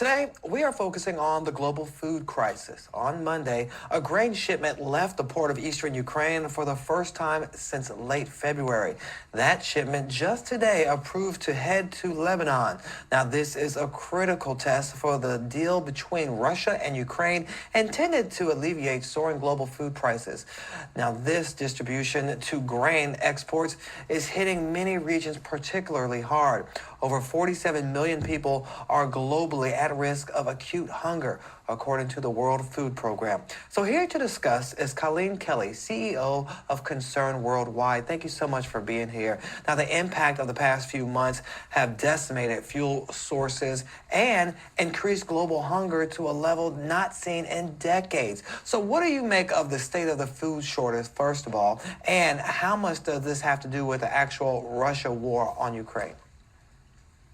Today, we are focusing on the global food crisis. On Monday, a grain shipment left the port of eastern Ukraine for the first time since late February. That shipment just today approved to head to Lebanon. Now, this is a critical test for the deal between Russia and Ukraine intended to alleviate soaring global food prices. Now, this distribution to grain exports is hitting many regions particularly hard. Over 47 million people are globally at risk of acute hunger, according to the World Food Program. So here to discuss is Colleen Kelly, CEO of Concern Worldwide. Thank you so much for being here. Now, the impact of the past few months have decimated fuel sources and increased global hunger to a level not seen in decades. So what do you make of the state of the food shortage, first of all, and how much does this have to do with the actual Russia war on Ukraine?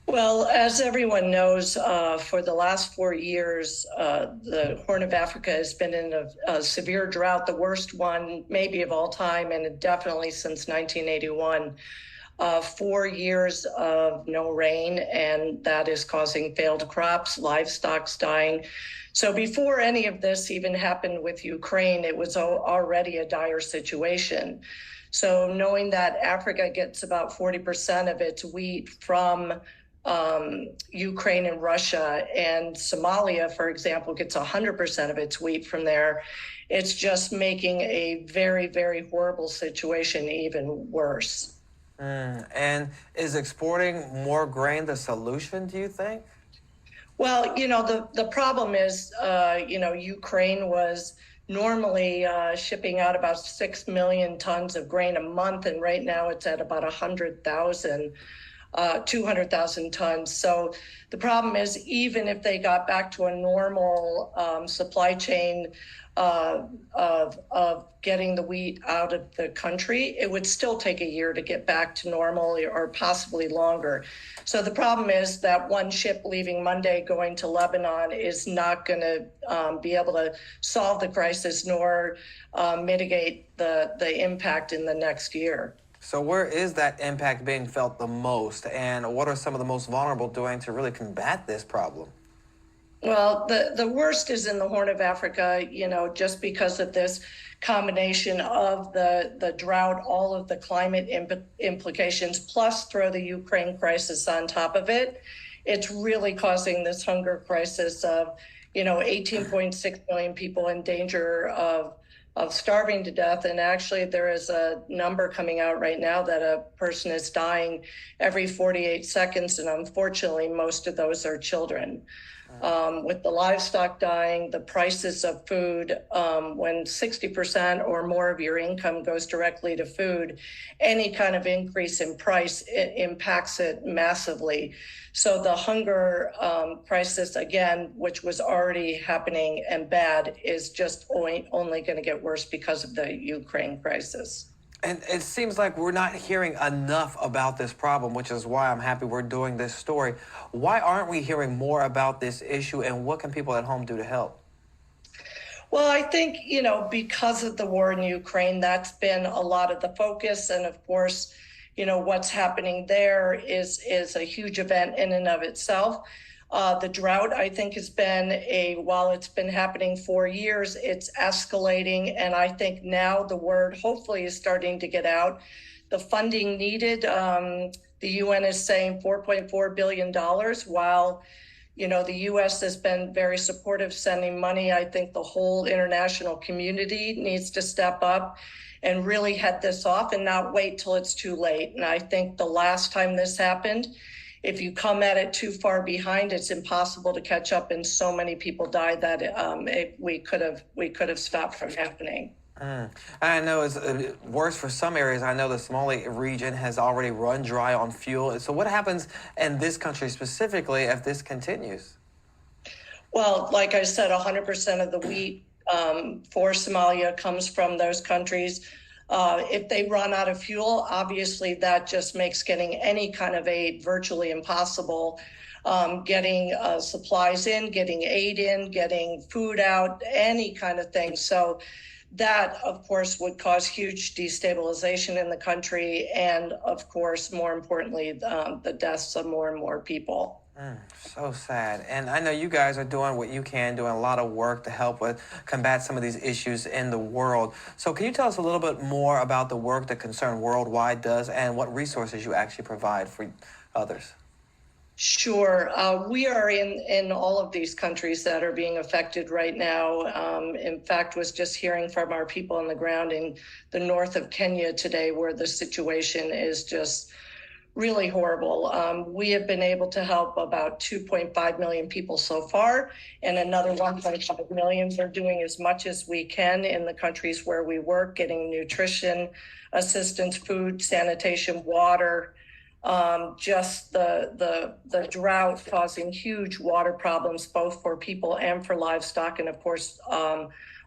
Well, as everyone knows, for the last 4 years, the Horn of Africa has been in a severe drought, the worst one maybe of all time, and definitely since 1981. 4 years of no rain, and that is causing failed crops, livestock's dying. So before any of this even happened with Ukraine, it was already a dire situation. So knowing that Africa gets about 40% of its wheat from Ukraine and Russia, and Somalia, for example, gets 100% of its wheat from there, it's just making a very, very horrible situation even worse. And is exporting more grain the solution, do you think? Well, the problem is, Ukraine was normally shipping out about 6 million tons of grain a month, and right now it's at about 200,000 tons. So the problem is, even if they got back to a normal supply chain of getting the wheat out of the country, it would still take a year to get back to normal, or possibly longer. So the problem is that one ship leaving Monday going to Lebanon is not going to be able to solve the crisis nor mitigate the impact in the next year. So where is that impact being felt the most, and what are some of the most vulnerable doing to really combat this problem? Well, the worst is in the Horn of Africa, just because of this combination of the drought, all of the climate implications, plus throw the Ukraine crisis on top of it. It's really causing this hunger crisis of, 18.6 million people in danger of starving to death. And actually, there is a number coming out right now that a person is dying every 48 seconds. And unfortunately, most of those are children. With the livestock dying, the prices of food, when 60% or more of your income goes directly to food, any kind of increase in price, it impacts it massively. So the hunger crisis, again, which was already happening and bad, is just only going to get worse because of the Ukraine crisis. And it seems like we're not hearing enough about this problem, which is why I'm happy we're doing this story. Why aren't we hearing more about this issue, and what can people at home do to help? Well, I think, because of the war in Ukraine, that's been a lot of the focus. And of course, what's happening there is a huge event in and of itself. The drought, I think, has been while it's been happening for years, it's escalating. And I think now the word hopefully is starting to get out. The funding needed, the UN is saying $4.4 billion, while, the U.S. has been very supportive sending money. I think the whole international community needs to step up and really head this off and not wait till it's too late. And I think the last time this happened, if you come at it too far behind, it's impossible to catch up, and so many people died that we could have stopped from happening. I know it's worse for some areas. I know the Somalia region has already run dry on fuel. So what happens in this country specifically if this continues? Well, like I said, 100% of the wheat for Somalia comes from those countries. If they run out of fuel, obviously that just makes getting any kind of aid virtually impossible. Getting supplies in, getting aid in, getting food out, any kind of thing. So that, of course, would cause huge destabilization in the country, and, of course, more importantly, the deaths of more and more people. So sad. And I know you guys are doing what you can, doing a lot of work to help with combat some of these issues in the world. So can you tell us a little bit more about the work that Concern Worldwide does and what resources you actually provide for others? Sure. We are in all of these countries that are being affected right now. In fact, was just hearing from our people on the ground in the north of Kenya today, where the situation is just really horrible. We have been able to help about 2.5 million people so far, and another 1.5 million. We're doing as much as we can in the countries where we work, getting nutrition assistance, food, sanitation, water. Just the drought causing huge water problems both for people and for livestock, and of course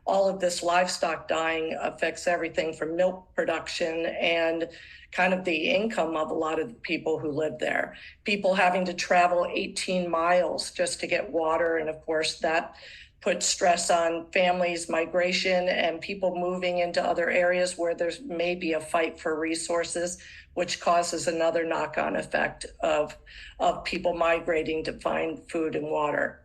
all of this livestock dying affects everything from milk production and kind of the income of a lot of the people who live there. People having to travel 18 miles just to get water, and of course that puts stress on families, migration, and people moving into other areas where there's maybe a fight for resources, which causes another knock-on effect of people migrating to find food and water.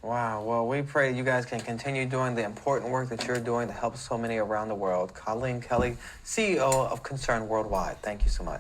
Wow. Well, we pray you guys can continue doing the important work that you're doing to help so many around the world. Colleen Kelly, CEO of Concern Worldwide. Thank you so much.